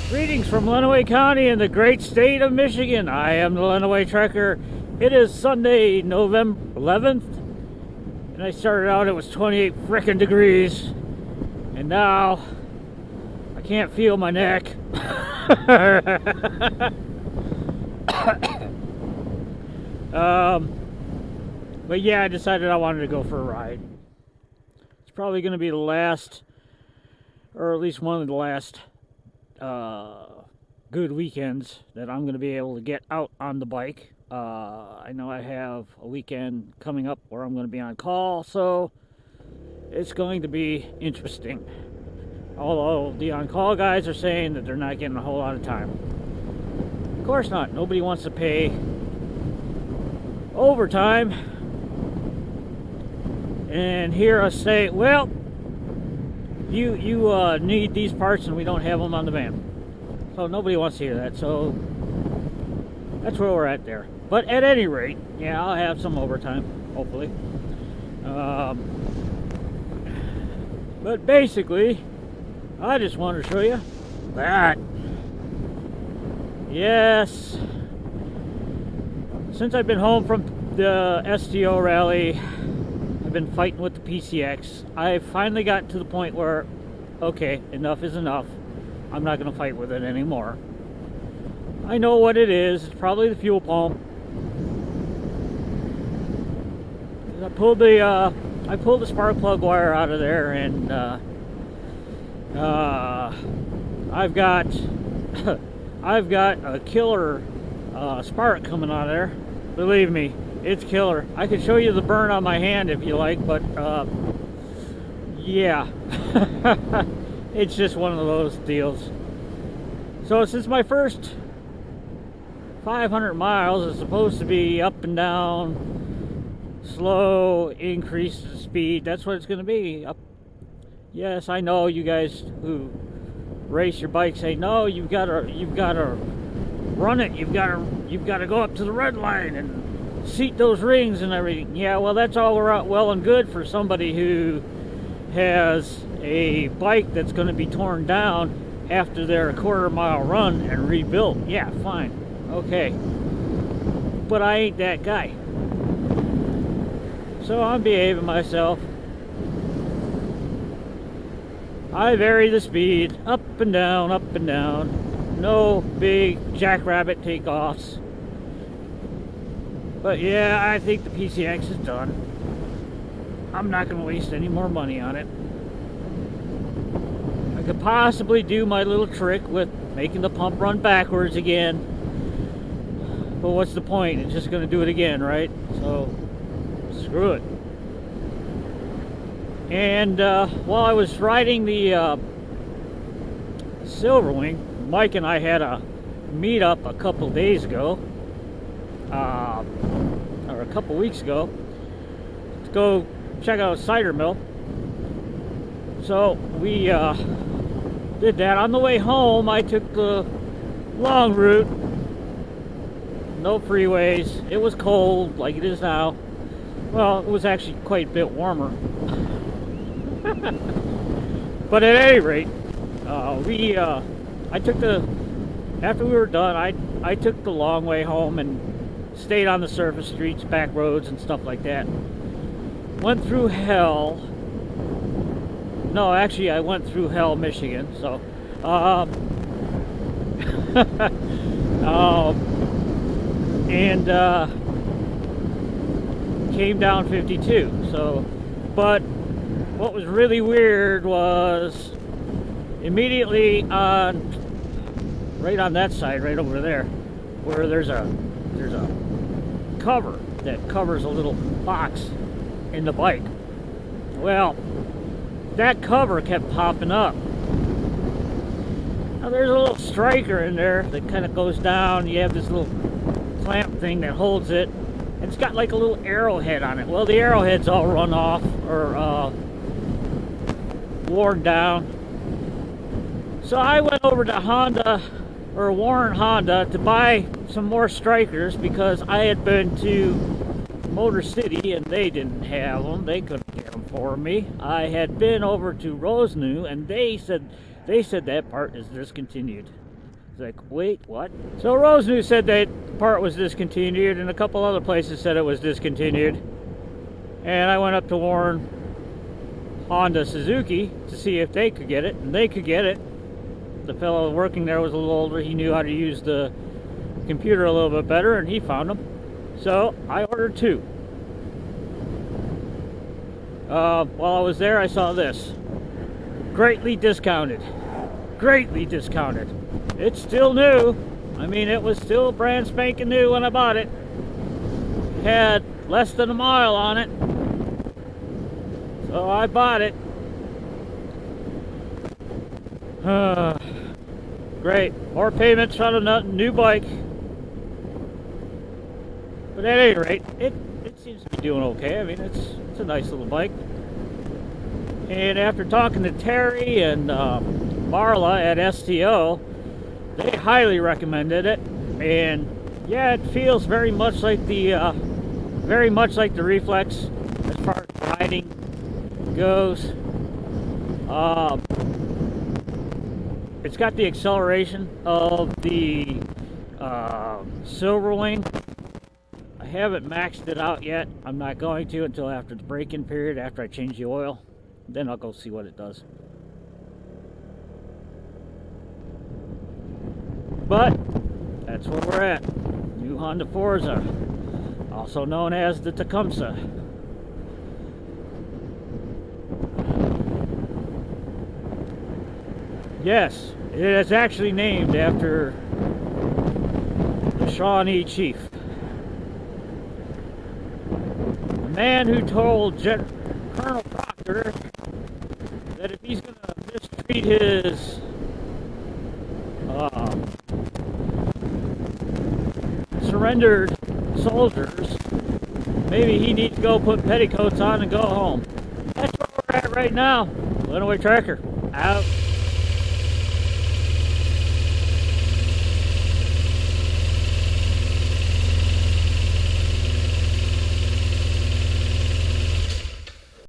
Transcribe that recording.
Greetings from Lenawee County in the great state of Michigan. I am the Lenawee Trekker. It is Sunday, November 11th, and I started out, it was 28 frickin' degrees, and now I can't feel my neck. But yeah, I decided I wanted to go for a ride. It's probably going to be the last, or at least one of the last good weekends that I'm going to be able to get out on the bike. I know I have a weekend coming up where I'm going to be on call, so it's going to be interesting. Although the on-call guys are saying that they're not getting a whole lot of time. Of course not. Nobody wants to pay overtime and hear us say, well, you need these parts and we don't have them on the van. So nobody wants to hear that, so that's where we're at there. But at any rate, yeah, I'll have some overtime, hopefully. But basically, I just wanted to show you that. Yes, since I've been home from the STO rally, I've been fighting with the PCX. I finally got to the point where, okay, enough is enough. I'm not going to fight with it anymore. I know what it is. It's probably the fuel pump. I pulled the spark plug wire out of there, and I've got a killer spark coming out of there. Believe me, it's killer. I could show you the burn on my hand if you like, but yeah. It's just one of those deals. So since my first 500 miles is supposed to be up and down, slow, increase the speed, that's what it's going to be. Up. Yes, I know you guys who race your bike say, no, you've got to run it. You've got to go up to the red line and seat those rings and everything. Yeah, well, that's all well and good for somebody who has a bike that's going to be torn down after their quarter-mile run and rebuilt. Yeah, fine, okay, but I ain't that guy, so I'm behaving myself. I vary the speed up and down, no big jackrabbit takeoffs. But yeah, I think the PCX is done. I'm not going to waste any more money on it. I could possibly do my little trick with making the pump run backwards again. But what's the point? It's just going to do it again, right? So, screw it. And while I was riding the Silverwing, Mike and I had a meetup a couple days ago. Or a couple weeks ago. To go check out a cider mill. So we did that. On the way home, I took the long route. No freeways. It was cold, like it is now. Well, it was actually quite a bit warmer. But at any rate, after we were done, I took the long way home and stayed on the surface streets, back roads, and stuff like that. Went through hell. No, actually, I went through hell, Michigan. So, and came down 52. So, but what was really weird was immediately right on that side, right over there, where there's a cover that covers a little box in the bike. Well, that cover kept popping up. Now there's a little striker in there that kind of goes down. You have this little clamp thing that holds it, and it's got like a little arrowhead on it. Well, the arrowhead's all run off or worn down. So I went over to Honda, or Warren Honda, to buy some more strikers because I had been to Motor City and they didn't have them. They couldn't get them for me. I had been over to Rosenew and they said that part is discontinued. It's like, wait, what? So Rose News said that part was discontinued, and a couple other places said it was discontinued. And I went up to warn Honda Suzuki to see if they could get it, and they could get it. The fellow working there was a little older. He knew how to use the computer a little bit better, and he found them. So I ordered 2. While I was there, I saw this. Greatly discounted. Greatly discounted. It's still new. I mean, it was still brand spanking new when I bought it. Had less than a mile on it. So I bought it. Great. More payments on a new bike. But at any rate, it seems to be doing okay. I mean, it's a nice little bike. And after talking to Terry and Marla at STO, they highly recommended it. And yeah, it feels very much like the Reflex as far as riding goes. It's got the acceleration of the Silverwing. I haven't maxed it out yet. I'm not going to until after the break-in period, after I change the oil. Then I'll go see what it does. But that's where we're at. New Honda Forza, also known as the Tecumseh. Yes, it is actually named after the Shawnee chief. The man who told Colonel Proctor that if he's going to mistreat his surrendered soldiers, maybe he needs to go put petticoats on and go home. That's where we're at right now. Runaway Tracker, out.